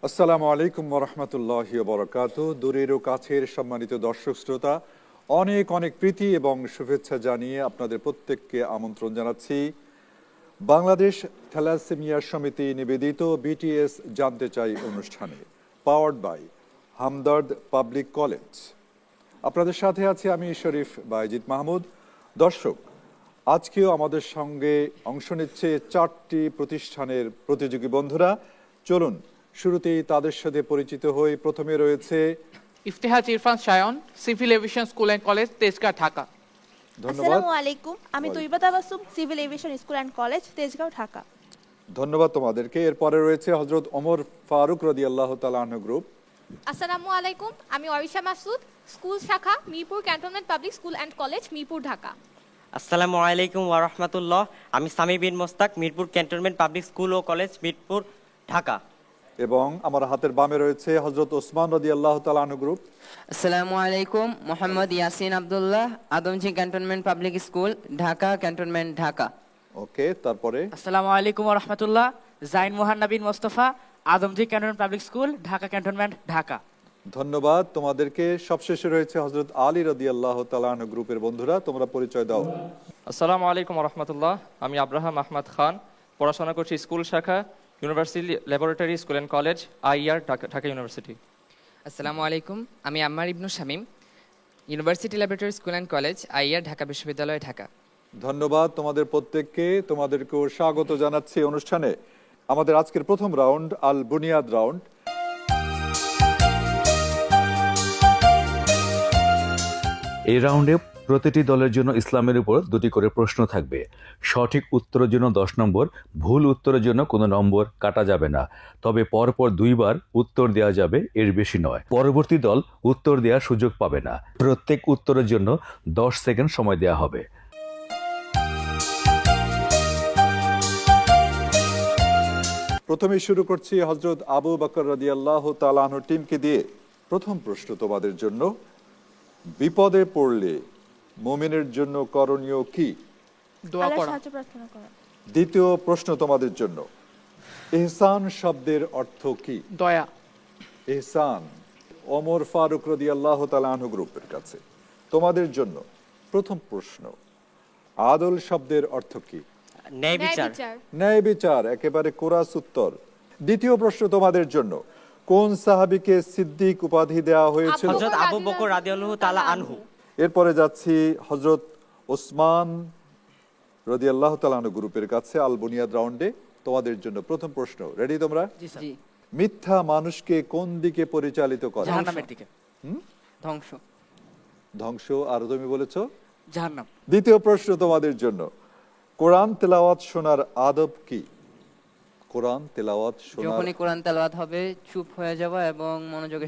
আসসালামু আলাইকুম ওয়া রাহমাতুল্লাহি ওয়া বারাকাতুহু। দূরের ও কাছের সম্মানিত দর্শক শ্রোতা, অনেক অনেক প্রীতি এবং শুভেচ্ছা জানিয়ে আপনাদের প্রত্যেককে আমন্ত্রণ জানাচ্ছি বাংলাদেশ থ্যালাসেমিয়া সমিতি নিবেদিত বিটিএস জানতে চাই অনুষ্ঠানে, powered by Hamdard public college. আপনাদের সাথে আছি আমি শরীফ বাইজিদ মাহমুদ। দর্শক, আজকেও আমাদের সঙ্গে অংশ নিচ্ছে 4টি প্রতিষ্ঠানের প্রতিযোগী বন্ধুরা। চলুন শুরুতেই তাদের সাথে পরিচিত হই। প্রথমে রয়েছে Iftekhar Irfan Shayan, civil aviation school and college, Tejgaon, Dhaka. ধন্যবাদ। আসসালামু আলাইকুম, আমি Taiba Tabassum, civil aviation school and college, Tejgaon, Dhaka. ধন্যবাদ তোমাদেরকে। এরপরে রয়েছে হযরত ওমর ফারুক রাদিয়াল্লাহু তাআলা আনহু গ্রুপ। আসসালামু আলাইকুম, আমি অরিশা মাসুদ, স্কুল শাখা Mirpur cantonment public school and college, Mirpur, Dhaka. আসসালামু আলাইকুম ওয়া রাহমাতুল্লাহ, আমি Sami Bin Mostak, Mirpur cantonment public school ও কলেজ, মিরপুর, ঢাকা। এবং আমার হাতের বামে রয়েছে হযরত ওসমান রাদিয়াল্লাহু তাআলা আনহু গ্রুপ। আসসালামু আলাইকুম, Mohammad Yasin Abdullah, Adamjee cantonment public school, Dhaka cantonment, Dhaka. Okay, তারপরে আসসালামু আলাইকুম ওয়া রাহমাতুল্লাহ, Zain Muhannabin Mostafa, Adamjee cantonment public school, Dhaka cantonment, Dhaka. ধন্যবাদ তোমাদেরকে। সবশেষে রয়েছে হযরত আলী রাদিয়াল্লাহু তাআলা আনহু গ্রুপের বন্ধুরা। তোমরা পরিচয় দাও। আসসালামু আলাইকুম রহমতুল্লাহ, আমি আব্রাহাম আহমদ খান, পড়াশোনা করছি স্কুল শাখা university laboratory school and college, IR, Dhaka university. আসসালামু আলাইকুম, আমি Ammar Ibnu Shamim, university laboratory school and college, IR, Dhaka বিশ্ববিদ্যালয়, ঢাকা। ধন্যবাদ তোমাদের প্রত্যেককে। তোমাদেরকেও স্বাগত জানাচ্ছি অনুষ্ঠানে। আমাদের আজকের প্রথম রাউন্ড আল বুনিয়াদ রাউন্ড। এই রাউন্ডে প্রতিটি দলের জন্য ইসলামের উপর 2টি করে প্রশ্ন থাকবে। সঠিক উত্তরের জন্য 10 নম্বর, ভুল উত্তরের জন্য কোনো নম্বর কাটা যাবে না, তবে পরপর 2বার উত্তর দেওয়া যাবে, এর বেশি নয়। পরবর্তী দল উত্তর দেওয়ার সুযোগ পাবে না। প্রত্যেক উত্তরের জন্য 10 সেকেন্ড সময় দেওয়া হবে। প্রথমে শুরু করছি হযরত আবু বকর রাদিয়াল্লাহু তাআলা আনহু টিমকে দিয়ে। প্রথম প্রশ্ন তোমাদের জন্য, বিপদে পড়লে মুমিনের জন্য করণীয় কি? দোয়া আল্লাহর করা। সাহায্য প্রার্থনা করা। দ্বিতীয় প্রশ্ন তোমাদের জন্য, ইহসান শব্দের অর্থ কি? দয়া। ইহসান। ওমর ফারুক রাদিয়াল্লাহু তাআলা আনহু গ্রুপের কাছে। তোমাদের জন্য প্রথম প্রশ্ন, আদল শব্দের অর্থ কি? ন্যায় বিচার। ন্যায় বিচার, একেবারে কোরাস উত্তর। দ্বিতীয় প্রশ্ন তোমাদের জন্য, কোন সাহাবীকে সিদ্দিক উপাধি দেওয়া হয়েছিল? হযরত আবু বকর রাদিয়াল্লাহু তাআলা আনহু। এরপরে যাচ্ছি হযরত ওসমান রাদিয়াল্লাহু তাআলা আনহু গ্রুপের কাছে আল বুনিয়াদ রাউন্ডে। তোমাদের জন্য প্রথম প্রশ্ন, রেডি তোমরা? জি। মিথ্যা মানুষকে কোন দিকে পরিচালিত করে? জাহান্নামের দিকে। ধ্বংস। ধ্বংস। আর তুমি বলেছো জাহান্নাম। দ্বিতীয় প্রশ্ন তোমাদের জন্য, কোরআন তেলাওয়াত শোনার আদব কি? কোরআন তেলাওয়াত শোনার, যখনই কোরআন তেলাওয়াত হবে চুপ হয়ে যাওয়া এবং মনোযোগ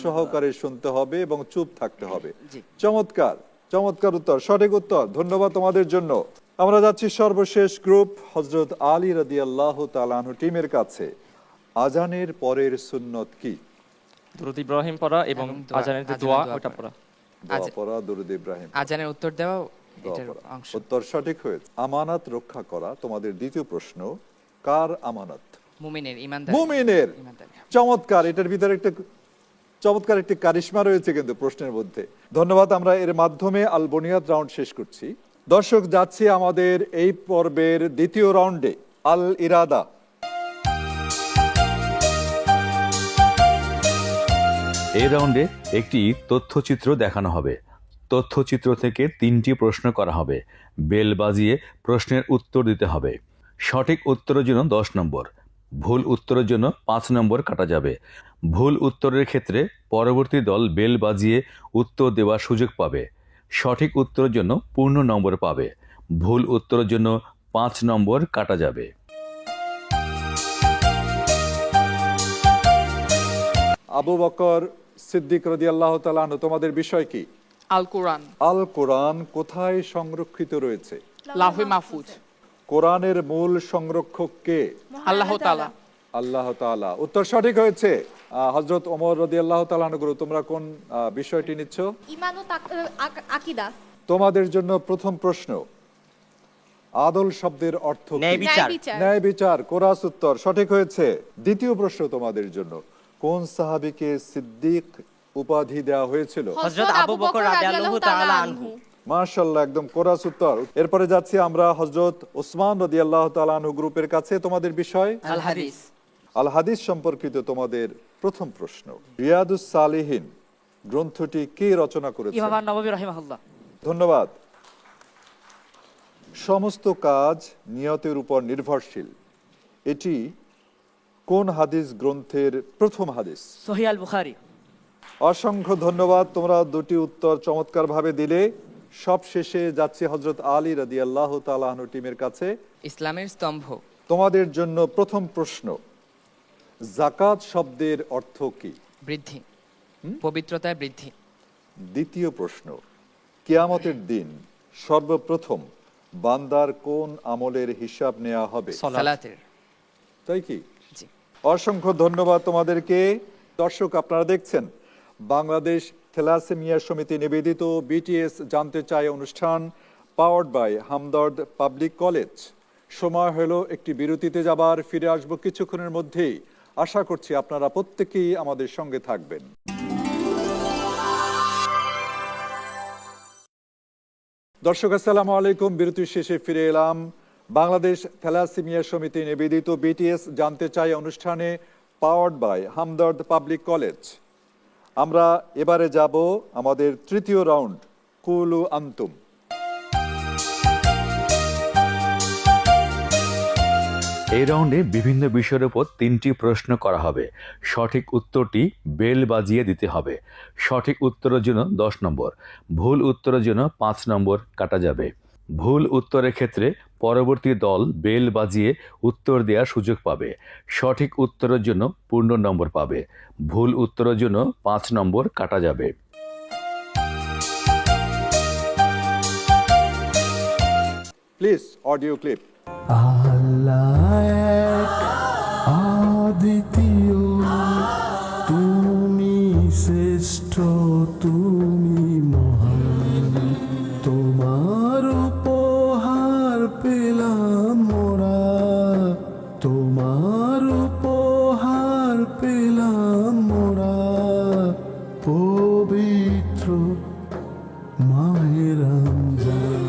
সহকারে শুনতে হবে এবং চুপ থাকতে হবে। জি। চমৎকার, চমৎকার উত্তর, সঠিক উত্তর। ধন্যবাদ তোমাদের জন্য। আমরা যাচ্ছি সর্বশেষ গ্রুপ হযরত আলী রাদিয়াল্লাহু তাআলা আনহু টিমের কাছে। আজানের পরের সুন্নত কি? দুরূদ ইব্রাহিম পড়া এবং আজানের যে দোয়া ওটা পড়া। দোয়া পড়া, দুরূদ ইব্রাহিম, আজানের উত্তর দেওয়া, দোয়া এটার পড়া। অংশ। উত্তর সঠিক হয়েছে। আমানত রক্ষা করা তোমাদের দ্বিতীয় প্রশ্ন, কার আমানত? মুমিনের, ঈমানদার। মুমিনের। চমৎকার, এটার ভিতরে একটা চমৎকার একটি কারিশমা রয়েছে কিন্তু প্রশ্নের মধ্যে। ধন্যবাদ। আমরা এর মাধ্যমে আল বুনিয়াদ রাউন্ড শেষ করছি। দর্শক, যাচ্ছি আমাদের এই পর্বের দ্বিতীয় রাউন্ডে, আল ইরাদা। এই রাউন্ডে একটি তথ্যচিত্র দেখানো হবে। তথ্যচিত্র থেকে 3টি প্রশ্ন করা হবে। বেল বাজিয়ে প্রশ্নের উত্তর দিতে হবে। সঠিক উত্তরের জন্য 10 নম্বর, ভুল উত্তরের জন্য 5 নম্বর কাটা যাবে। ভুল উত্তরের ক্ষেত্রে পরবর্তী দল বেল বাজিয়ে উত্তর দেওয়ার সুযোগ পাবে। সঠিক উত্তরের জন্য পূর্ণ নম্বর পাবে। ভুল উত্তরের জন্য 5 নম্বর কাটা যাবে। আবু বকর সিদ্দিক রাদিয়াল্লাহু তাআলা আনহু, তোমাদের বিষয় কি? আল কোরআন। আল কোরআন কোথায় সংরক্ষিত রয়েছে? লাউহে মাহফুজ। কোরআনের মূল সংরক্ষক কে? আল্লাহ তাআলা। আল্লাহ তাআলা। উত্তর সঠিক হয়েছে। হযরত ওমর রাদিয়াল্লাহু তাআলা আনহু, তোমরা কোন বিষয়টি নিচ্ছ? ঈমান ও আকীদা। তোমাদের জন্য প্রথম প্রশ্ন, আদল শব্দের অর্থ কি? ন্যায় বিচার। ন্যায় বিচার, কোরাস উত্তর, সঠিক হয়েছে। দ্বিতীয় প্রশ্ন তোমাদের জন্য, কোন সাহাবীকে সিদ্দিক উপাধি দেওয়া হয়েছিল? হযরত আবু বকর রাদিয়াল্লাহু তাআলা আনহু। মাশাআল্লাহ, একদম কোরাস উত্তর। এরপরে যাচ্ছি আমরা হযরত ওসমান রাদিয়াল্লাহু তাআলা আনহু গ্রুপের কাছে। তোমাদের বিষয় আল হাদিস। আল হাদিস সম্পর্কিত তোমাদের প্রথম প্রশ্ন, রিয়াদুস সালিহিন গ্রন্থটি কে রচনা করেছেন? ইমাম নববী রাহিমাহুল্লাহ। ধন্যবাদ। সমস্ত কাজ নিয়তের উপর নির্ভরশীল, এটি কোন হাদিস গ্রন্থের প্রথম হাদিস? সহিহ আল বুখারী। অসংখ্য ধন্যবাদ, তোমরা দুটি উত্তর চমৎকারভাবে দিলে। সব শেষে যাচ্ছে হযরত আলী রাদিয়াল্লাহু তাআলা আনহু টিমের কাছে। ইসলামের স্তম্ভ। তোমাদের জন্য প্রথম প্রশ্ন, যাকাত শব্দের অর্থ কি? বৃদ্ধি, পবিত্রতায় বৃদ্ধি। দ্বিতীয় প্রশ্ন, কিয়ামতের দিন সর্বপ্রথম বান্দার কোন আমলের হিসাব নেওয়া হবে? সালাতের। তাই কি? জি। অসংখ্য ধন্যবাদ তোমাদেরকে। দর্শক, আপনারা দেখছেন বাংলাদেশ থ্যালাসেমিয়া সমিতি নিবেদিত বিটিএস জানতে চায় অনুষ্ঠান, powered by Hamdard public college. সময় হলো একটি বিরতিতে যাবার, ফিরে আসবো কিছুক্ষণের মধ্যেই। আশা করছি আপনারা প্রত্যেকেই আমাদের সঙ্গে থাকবেন। দর্শক আসসালামু আলাইকুম, বিরতির শেষে ফিরে এলাম। বাংলাদেশ থ্যালাসেমিয়া সমিতি নিবেদিত বিটিএস জানতে চাই অনুষ্ঠানে, powered by Hamdard public college. আমরা এবারে যাব আমাদের তৃতীয় রাউন্ড, কুলু আন্তুম। এই রাউন্ডে বিভিন্ন বিষয়ের উপর 3টি প্রশ্ন করা হবে। সঠিক উত্তরটি বেল বাজিয়ে দিতে হবে। সঠিক উত্তরের জন্য 10 নম্বর, ভুল উত্তরের জন্য 5 নম্বর কাটা যাবে। ভুল উত্তরের ক্ষেত্রে পরবর্তী দল বেল বাজিয়ে উত্তর দেওয়ার সুযোগ পাবে। সঠিক উত্তরের জন্য পূর্ণ নম্বর পাবে। ভুল উত্তরের জন্য 5 নম্বর কাটা যাবে। Please audio clip. আদিতীয়, তুমি শ্রেষ্ঠ, তুমি মহান, তোমার উপহার পেলাম মোরা, তোমার উপহার পেলাম মোরা, পবিত্র মাহে রমজান।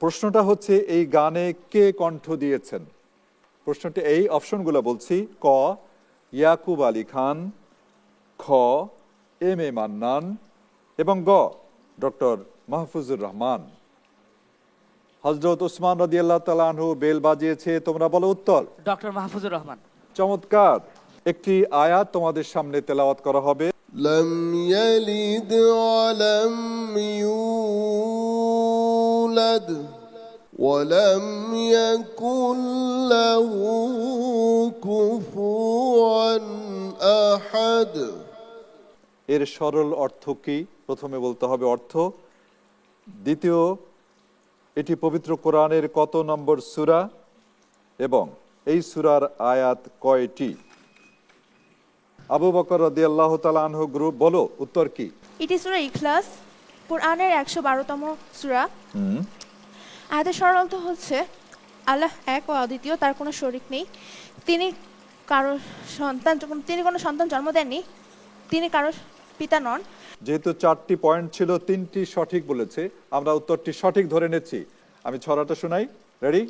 প্রশ্নটা হচ্ছে, এই গানে কে কণ্ঠ দিয়েছেন? প্রশ্নটি এই অপশনগুলো বলছি, ক ইয়াকুব আলী খান, খ এম এ মান্নান এবং গ ডক্টর মাহফুজুর রহমান। হযরত ওসমান রাদিয়াল্লাহু তাআলা আনহু বেল বাজিয়েছে, তোমরা বলো উত্তর। ডক্টর মাহফুজুর রহমান। চমৎকার। একটি আয়াত তোমাদের সামনে তেলাওয়াত করা হবে। لم يلد ولم يولد ولم يكن له كفوا أحد। এর সরল অর্থ কি? প্রথমে বলতে হবে অর্থ। দ্বিতীয়, এটি পবিত্র কোরআনের কত নম্বর সূরা এবং এই সূরার আয়াত কয়টি? আবু বকর রাদিয়াল্লাহু তাআলা আনহু গ্রুপ, বলো উত্তর কি? এটি সূরা ইখলাস, কোরআনের 112তম সূরা। আয়াতের সরল অর্থ হচ্ছে, আল্লাহ এক ও অদ্বিতীয়, তার কোনো শরীক নেই। তিনি কোনো সন্তান জন্ম দেননি, তিনি কারো পিতা নন। যেহেতু 4টি পয়েন্ট ছিল, 3টি সঠিক বলেছে, আমরা উত্তরটি সঠিক ধরে নেছি। আমি ছড়াটা শোনাই, রেডি?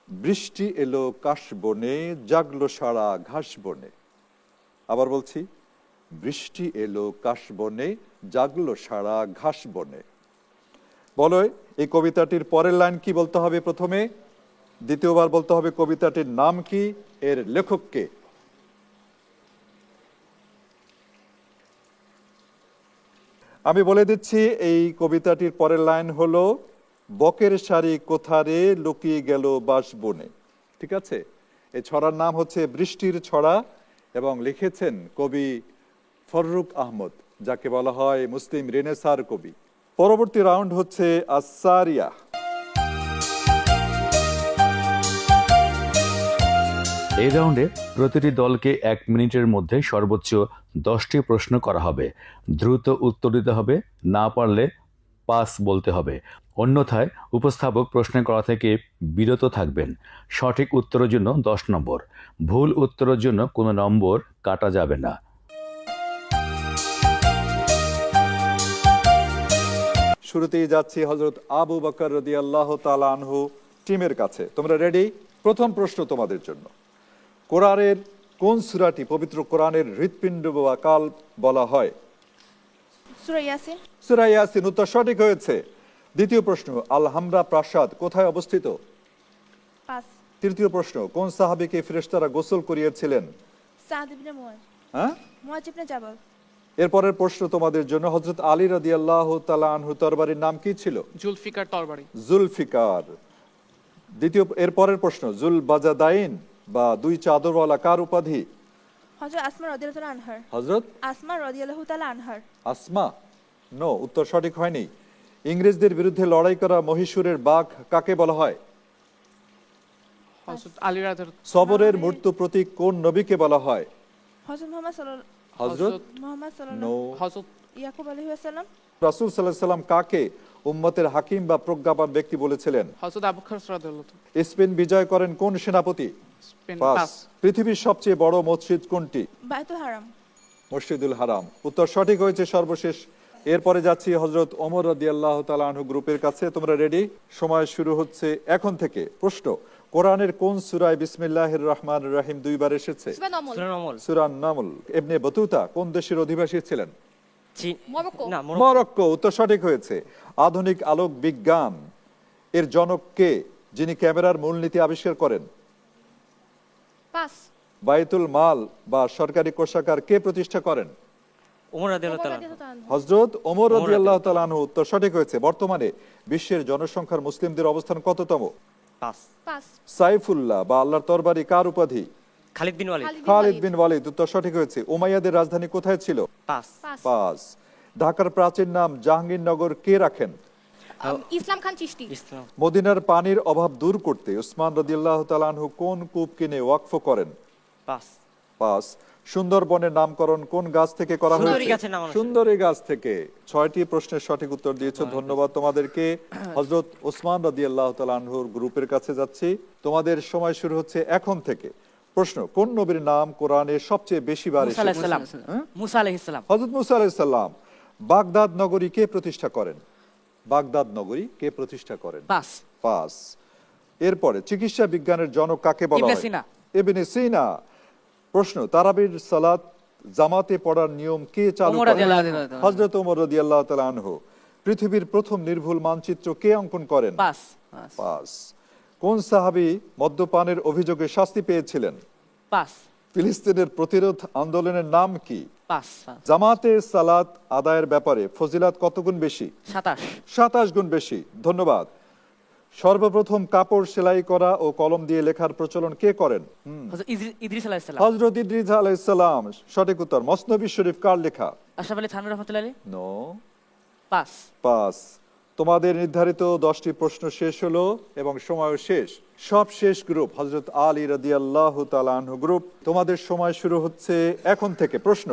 বৃষ্টি এলো কাশ বনে, জাগলো সারা ঘাস বনে। আবার বলছি, বৃষ্টি এলো কাশ বনে, জাগলো সারা ঘাস বনে। বলো, এই কবিতাটির পরের লাইন কি বলতে হবে প্রথমে? দ্বিতীয়বার বলতে হবে কবিতাটির নাম কি, এর লেখক কে? আমি বলে দিচ্ছি, এই কবিতাটির পরের লাইন হলো, বকের শাড়ি কোথারে লুকিয়ে গেল বাস বনে। ঠিক আছে? এই ছড়ার নাম হচ্ছে বৃষ্টির ছড়া এবং লিখেছেন কবি ফররুক আহমদ, যাকে বলা হয় মুসলিম রেনেসার কবি। পরবর্তী রাউন্ড হচ্ছে আসারিয়া। এই রাউন্ডে প্রতিটি দলকে 1 মিনিটের মধ্যে সর্বোচ্চ 10টি প্রশ্ন করা হবে। দ্রুত উত্তর দিতে হবে, না পারলে পাস বলতে হবে, অন্যথায় উপস্থাপক প্রশ্ন করা থেকে বিরত থাকবেন। সঠিক উত্তরের জন্য 10 নম্বর, ভুল উত্তরের জন্য কোনো নম্বর কাটা যাবে না। শুরুতেই যাচ্ছি হযরত আবু বকর রাদিয়াল্লাহু তাআলা আনহু টিমের কাছে। তোমরা রেডি? প্রথম প্রশ্ন তোমাদের জন্য। কোরআনের কোন সূরাটি পবিত্র কোরআনের হৃৎপিণ্ড বা কাল্ব বলা হয়? সূরা ইয়াসিন। সূরা ইয়াসিন, উত্তর সঠিক হয়েছে। দ্বিতীয় প্রশ্ন, আল হামরা প্রাসাদ কোথায় অবস্থিত? পাস। তৃতীয় প্রশ্ন, কোন সাহাবীকে ফেরেশতারা গোসল করিয়েছিলেন? সাদ ইবনে মুআজ। হ্যাঁ, মুআজ ইবনে জাবাল। এরপরের প্রশ্ন তোমাদের জন্য, হযরত আলী রাদিয়াল্লাহু তাআলা আনহু তরবারির নাম কি ছিল? জুলফিকার তরবারি। জুলফিকার। এরপরের প্রশ্ন, জুল বাজাদাইন বা দুই চাদরওয়ালা কার উপাধি? হযরত আসমা রাদিয়াল্লাহু তাআলা আনহার। হযরত আসমা রাদিয়াল্লাহু তাআলা আনহার। আসমা? নো, উত্তর সঠিক হয়নি। ইংরেজদের বিরুদ্ধে লড়াই করা মহীশূরের বাঘ কাকে বলা হয়? হযরত আলী রাদিয়াল্লাহু। সবরের মূর্ত প্রতীক কোন নবীকে বলা হয়? হযরত মুহাম্মদ সাল্লাল্লাহু হযরত মুহাম্মদ নো। সাল্লাল্লাহু হযরত ইয়াকুব আলাইহিস সালাম। রাসূল সাল্লাল্লাহু আলাইহি সাল্লাম কাকে উম্মতের হাকিম বা প্রজ্ঞাবান ব্যক্তি বলেছিলেন? হযরত আবু বকর রাদিয়াল্লাহু। স্পেন বিজয় করেন কোন সেনাপতি? পাস। পৃথিবীর সবচেয়ে বড় মসজিদ কোনটি? বাইতুল হারাম। মসজিদুল হারাম, উত্তর সঠিক হয়েছে সর্বশেষ। এরপরে যাচ্ছি হযরত ওমর রাদিয়াল্লাহু তাআলা আনহু গ্রুপের কাছে। তোমরা রেডি? সময় শুরু হচ্ছে এখন থেকে। প্রশ্ন, কোরআনের কোন সূরায় বিসমিল্লাহির রহমানির রহিম দুইবার এসেছে? সূরা নমল। সূরা নমল। সূরা নামল। ইবনে বতুতা কোন দেশের অধিবাসী ছিলেন? মরক্কো। না, মরক্কো, উত্তর সঠিক হয়েছে। আধুনিক আলোক বিজ্ঞান এর জনক কে, যিনি ক্যামেরার মূলনীতি আবিষ্কার করেন? পাস। বাইতুল মাল বা সরকারি কোষাগার কে প্রতিষ্ঠা করেন? ওমর রাদিয়াল্লাহু তাআলা। হযরত ওমর রাদিয়াল্লাহু তাআলা আনহু, উত্তর সঠিক হয়েছে। বর্তমানে বিশ্বের জনসংখ্যার মুসলিমদের অবস্থান কততম? পাস। পাস। সাইফুল্লাহ বা আল্লাহর তরবারি কার উপাধি? খালিদ বিন ওয়ালিদ। খালিদ বিন ওয়ালিদ, উত্তর সঠিক হয়েছে। উমাইয়াদের রাজধানী কোথায় ছিল? পাস। পাস। পাস। ঢাকার প্রাচীন নাম জাহাঙ্গীরনগর কে রাখেন? ইসলাম খান চিশতি। ইসলাম। মদিনার পানির অভাব দূর করতে উসমান রাদিয়াল্লাহু তাআলা আনহু কোন কূপ কিনে ওয়াকফ করেন? পাস। পাস। সুন্দরবনের নামকরণ কোন গাছ থেকে করা সুন্দরী হয়েছে? গাছের নাম আছে। সুন্দরী গাছ থেকে। 6টি প্রশ্নের সঠিক উত্তর দিয়েছো, ধন্যবাদ তোমাদেরকে। হযরত ওসমান রাদিয়াল্লাহু তাআলা আনহুর গ্রুপের কাছে যাচ্ছি। তোমাদের সময় শুরু হচ্ছে এখন থেকে। প্রশ্ন, কোন নবীর নাম কোরআনে সবচেয়ে বেশি বার মুসা আলাইহিস এসেছে? সালাম। মুসা আলাইহিস সালাম। হযরত মুসা আলাইহিস সালাম। বাগদাদ নগরী কে প্রতিষ্ঠা করেন? বাগদাদ নগরী কে প্রতিষ্ঠা করেন? পাস। পাস। এরপরে চিকিৎসা বিজ্ঞানের জনক কাকে বলা ইবনে হয়? সিনা। ইবনে সিনা। প্রশ্ন, তারাবির সালাত জামাতে পড়ার নিয়ম কে চালু ওমর করেন? রাদিয়াল্লাহু তাআলা। হযরত ওমর রাদিয়াল্লাহু তাআলা আনহু। পৃথিবীর প্রথম নির্ভুল মানচিত্র কে অঙ্কন করেন? পাস। পাস। কোন সাহাবী মদ্যপানের অভিযোগে শাস্তি পেয়েছিলেন? পাস। ফিলিস্তিনের প্রতিরোধ আন্দোলনের নাম কি? পাস। জামাতে সালাত আদায়ের ব্যাপারে ফজিলাত কত গুণ বেশি? 27। 27 গুণ বেশি, ধন্যবাদ। সর্বপ্রথম কাপড় সেলাই করা ও কলম দিয়ে লেখার প্রচলন কে করেন? হযরত ইদ্রিস আলাইহিস সালাম। হযরত ইদ্রিস আলাইহিস সালাম, সঠিক উত্তর। মসনবী শরীফ কার লেখা? আশরাফ আলী থানভী রাহমাতুল্লাহ আলাইহি। নো। পাস। পাস। তোমাদের নির্ধারিত 10টি প্রশ্ন শেষ হলো এবং সময়ও শেষ। সব শেষ গ্রুপ হযরত আলী রাদিয়াল্লাহু তাআলা আনহু গ্রুপ। তোমাদের সময় শুরু হচ্ছে এখন থেকে। প্রশ্ন,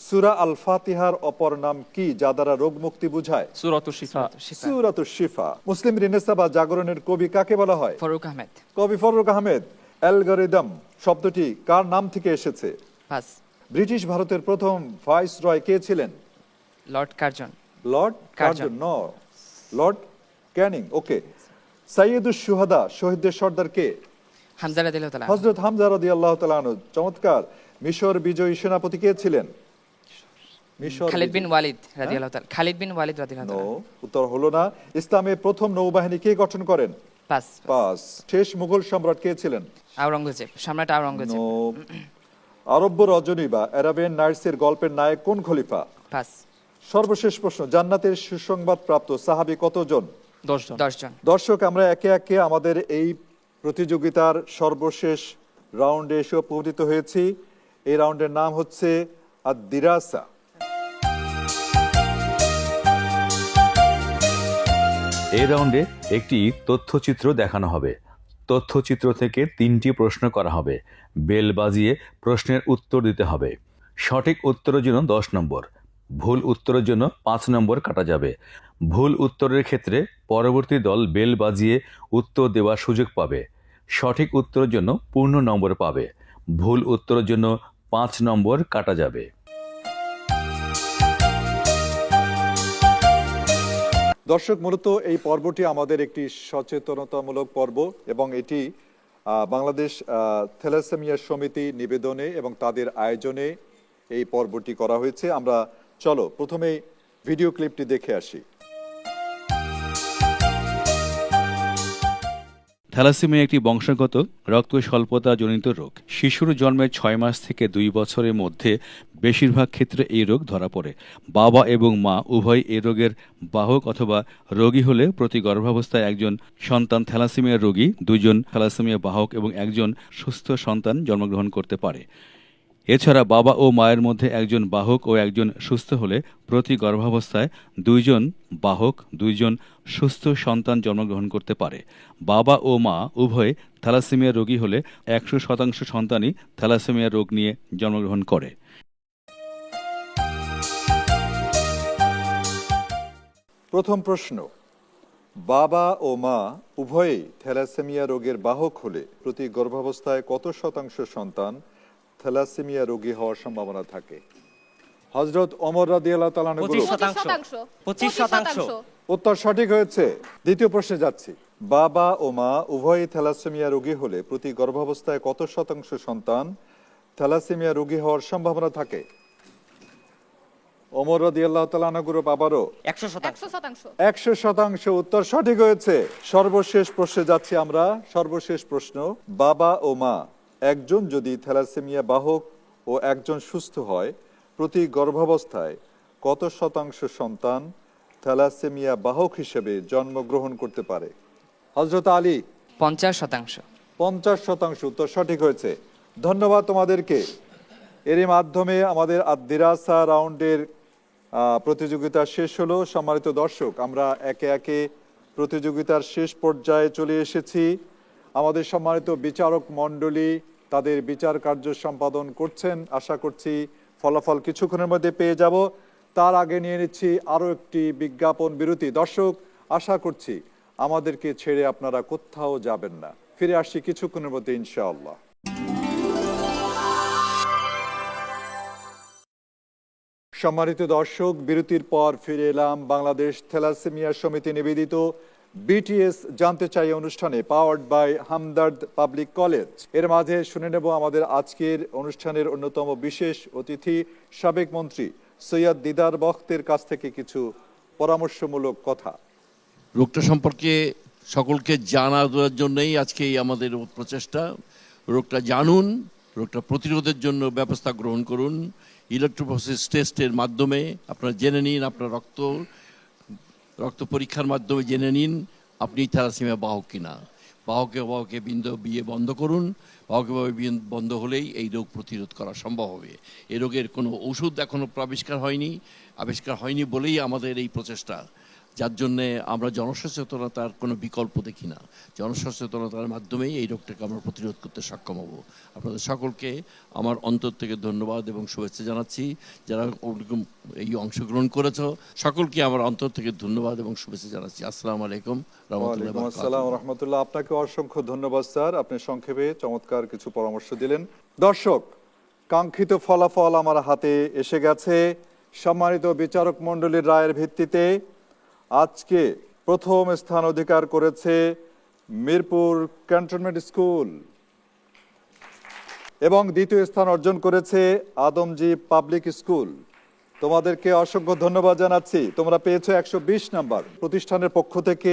সূরা আল ফাতিহার অপর নাম কি, যা দ্বারা রোগ মুক্তি বোঝায়? সূরাতুশ শিফা। সূরাতুশ শিফা। মুসলিম রিনেসাঁ বা জাগরণের কবি কাকে বলা হয়? ফারুক আহমেদ। কবি ফারুক আহমেদ। অ্যালগরিদম শব্দটি কার নাম থেকে এসেছে? পাস। ব্রিটিশ ভারতের প্রথম ভাইসরয় কে ছিলেন? Lord Curzon. Lord Curzon? No, Lord Canning. Okay. সাইয়্যিদুশ শুহাদা, শহীদদের সর্দার কে? হামজা রাদিয়াল্লাহু তাআলা। হযরত হামজা রাদিয়াল্লাহু তাআলা আনহু। চমৎকার। মিশর বিজয়ী সেনাপতি কে ছিলেন? মিশর খালিদ বিন ওয়ালিদ রাদিয়াল্লাহু তাআলা। খালিদ বিন ওয়ালিদ রাদিয়াল্লাহু নো, তাআলা। উত্তর হলো না। ইসলামের প্রথম নৌবাহিনী কে গঠন করেন? পাস। পাস। শেষ মুঘল সম্রাট কে ছিলেন? আওরঙ্গজেব। সম্রাট আওরঙ্গজেব। নো। আরব্য রজনী বা অ্যারাবিয়ান নাইটসের গল্পের নায়ক কোন খলিফা? পাস। সর্বশেষ প্রশ্ন, জান্নাতের সুসংবাদ প্রাপ্ত সাহাবী কতজন? 10 জন। 10 জন। দর্শক, আমরা একে একে আমাদের এই প্রতিযোগিতার সর্বশেষ রাউন্ডে এসে উপনীত হয়েছি। এই রাউন্ডের নাম হচ্ছে আদ-দিরাসা। এই রাউন্ডে একটি তথ্যচিত্র দেখানো হবে। তথ্যচিত্র থেকে 3টি প্রশ্ন করা হবে। বেল বাজিয়ে প্রশ্নের উত্তর দিতে হবে। সঠিক উত্তরের জন্য 10 নম্বর, ভুল উত্তরের জন্য 5 নম্বর কাটা যাবে। ভুল উত্তরের ক্ষেত্রে পরবর্তী দল বেল বাজিয়ে উত্তর দেওয়ার সুযোগ পাবে। সঠিক উত্তরের জন্য পূর্ণ নম্বর পাবে। ভুল উত্তরের জন্য 5 নম্বর কাটা যাবে। দর্শক, মূলত এই পর্বটি আমাদের একটি সচেতনতামূলক পর্ব এবং এটি বাংলাদেশ থ্যালাসেমিয়া সমিতি নিবেদনে এবং তাদের আয়োজনে এই পর্বটি করা হয়েছে। আমরা চলো প্রথমে ভিডিও ক্লিপটি দেখে আসি। থ্যালাসেমিয়া একটি বংশগত রক্ত স্বল্পতাজনিত রোগ। শিশুর জন্মের 6 মাস থেকে 2 বছরের মধ্যে বেশিরভাগ ক্ষেত্রে এই রোগ ধরা পড়ে। বাবা এবং মা উভয় এই রোগের বাহক অথবা রোগী হলে প্রতি গর্ভাবস্থায় একজন সন্তান থ্যালাসেমিয়া রোগী, 2 জন থ্যালাসেমিয়া বাহক এবং একজন সুস্থ সন্তান জন্মগ্রহণ করতে পারে। এছাড়া বাবা ও মায়ের মধ্যে একজন বাহক ও একজন সুস্থ হলে প্রতি গর্ভাবস্থায় 2 জন বাহক, 2 জন সুস্থ সন্তান জন্মগ্রহণ করতে পারে। বাবা ও মা উভয়ে থ্যালাসেমিয়া রোগী হলে 100% সন্তানই থ্যালাসেমিয়া রোগ নিয়ে জন্মগ্রহণ করে। প্রথম প্রশ্ন, বাবা ও মা উভয়েই থ্যালাসেমিয়া রোগের বাহক হলে প্রতি গর্ভাবস্থায় কত শতাংশ সন্তান থ্যালাসেমিয়া রোগী হওয়ার সম্ভাবনা থাকে? হযরত ওমর রাদিয়াল্লাহু তাআলা আনহু 25%। উত্তর সঠিক হয়েছে। দ্বিতীয় প্রশ্নে যাচ্ছি। বাবা ও মা উভয়ই থ্যালাসেমিয়া রোগী হলে প্রতি গর্ভাবস্থায় কত শতাংশ সন্তান থ্যালাসেমিয়া রোগী হওয়ার সম্ভাবনা থাকে? ওমর রাদিয়াল্লাহু তাআলা আনহুর আবারও 100%। 100% উত্তর সঠিক হয়েছে। সর্বশেষ প্রশ্নে যাচ্ছি আমরা। সর্বশেষ প্রশ্ন, বাবা ও মা একজন যদি থ্যালাসেমিয়া বাহক ও একজন সুস্থ হয়, প্রতি গর্ভাবস্থায় কত শতাংশ সন্তান থ্যালাসেমিয়া বাহক হিসেবে জন্মগ্রহণ করতে পারে? হযরত আলী 50%। 50% উত্তর সঠিক হয়েছে। ধন্যবাদ তোমাদেরকে। এরই মাধ্যমে আমাদের আদ-দিরাসা রাউন্ডের প্রতিযোগিতা শেষ হলো। সম্মানিত দর্শক, আমরা একে একে প্রতিযোগিতার শেষ পর্যায়ে চলে এসেছি। আমাদের সম্মানিত বিচারক মণ্ডলী তাদের বিচার কার্য সম্পাদন করছেন। আশা করছি ফলাফল কিছুক্ষণের মধ্যে পেয়ে যাব। তার আগে নিয়ে নিচ্ছি আরও একটি বিজ্ঞাপন বিরতি। দর্শক, আশা করছি আমাদেরকে ছেড়ে আপনারা কোথাও যাবেন না। ফিরে আসছি কিছুক্ষণের মধ্যে ইনশাআল্লাহ। সম্মানিত দর্শক, বিরতির পর ফিরে এলাম বাংলাদেশ থ্যালাসেমিয়া সমিতি নিবেদিত বিটিএস জানতে চাই অনুষ্ঠানে, powered by Hamdard public college. এর মাঝে শুনে নেব আমাদের আজকের অনুষ্ঠানের অন্যতম বিশেষ অতিথি সাবেক মন্ত্রী সৈয়দ দিদার বখতের কাছ থেকে কিছু পরামর্শমূলক কথা। রোগটা সম্পর্কে সকলকে জানার জন্যই আজকে এই আমাদের প্রচেষ্টা। রোগটা জানুন, রোগটা প্রতিরোধের জন্য ব্যবস্থা গ্রহণ করুন। ইলেকট্রোফোরেসিস টেস্টের মাধ্যমে আপনারা জেনে নিন, আপনার রক্ত পরীক্ষার মাধ্যমে জেনে নিন আপনি থ্যালাসেমিয়া বাহক কিনা। বাহকে বিয়ে বন্ধ করুন। বাহকে বিয়ে বন্ধ হলেই এই রোগ প্রতিরোধ করা সম্ভব হবে। এই রোগের কোনো ওষুধ এখনও আবিষ্কার হয়নি বলেই আমাদের এই প্রচেষ্টা, যার জন্যে আমরা জনসচেতনতার কোনো বিকল্প দেখি না। জনসচেতনতার মাধ্যমেই এই রোগটাকে আমরা প্রতিরোধ করতে সক্ষম হব। আপনাদের সকলকে আমার অন্তর থেকে ধন্যবাদ এবং শুভেচ্ছা জানাচ্ছি। যারা এই অংশগ্রহণ করেছ সকলকে আমার অন্তর থেকে ধন্যবাদ এবং শুভেচ্ছা জানাচ্ছি। আসসালামু আলাইকুম ওয়ালাইকুম আসসালাম রাহমাতুল্লাহ। আপনাকে অসংখ্য ধন্যবাদ স্যার, আপনি সংক্ষেপে চমৎকার কিছু পরামর্শ দিলেন। দর্শক, কাঙ্ক্ষিত ফলাফল আমার হাতে এসে গেছে। সম্মানিত বিচারক মণ্ডলীর রায়ের ভিত্তিতে আজকে প্রথম স্থান অধিকার করেছে মিরপুর ক্যান্টনমেন্ট স্কুল এবং দ্বিতীয় স্থান অর্জন করেছে আদমজী পাবলিক স্কুল। তোমাদেরকে অসংখ্য ধন্যবাদ জানাচ্ছি। তোমরা পেয়েছো 120 নাম্বার। প্রতিষ্ঠানের পক্ষ থেকে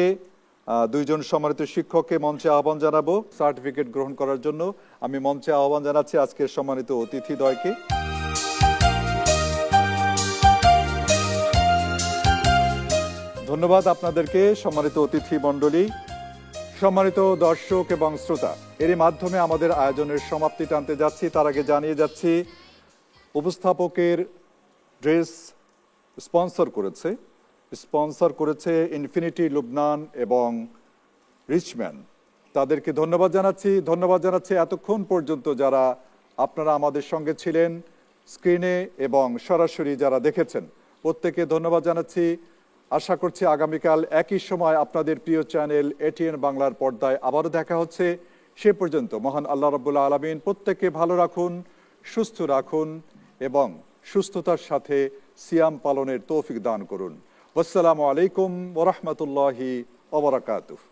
2 জন সম্মানিত শিক্ষককে মঞ্চে আহ্বান জানাবো সার্টিফিকেট গ্রহণ করার জন্য। আমি মঞ্চে আহ্বান জানাচ্ছি আজকের সম্মানিত অতিথিদ্বয়কে। ধন্যবাদ আপনাদেরকে সম্মানিত অতিথি মণ্ডলী। সম্মানিত দর্শক এবং শ্রোতা, এরই মাধ্যমে আমাদের আয়োজনের সমাপ্তি টানতে যাচ্ছি। তার আগে জানিয়ে যাচ্ছি উপস্থাপকের ড্রেস স্পন্সর করেছে ইনফিনিটি লুবনান এবং রিচম্যান। তাদেরকে ধন্যবাদ জানাচ্ছি এতক্ষণ পর্যন্ত যারা আপনারা আমাদের সঙ্গে ছিলেন, স্ক্রিনে এবং সরাসরি যারা দেখেছেন, প্রত্যেকে ধন্যবাদ জানাচ্ছি। আশা করছি আগামীকাল একই সময় আপনাদের প্রিয় চ্যানেল এটিএন বাংলার পর্দায় আবারও দেখা হচ্ছে। সে পর্যন্ত মহান আল্লাহ রাব্বুল আলামিন প্রত্যেককে ভালো রাখুন, সুস্থ রাখুন এবং সুস্থতার সাথে সিয়াম পালনের তৌফিক দান করুন। আসসালামু আলাইকুম ওয়া রাহমাতুল্লাহি ওয়া বারাকাতুহু।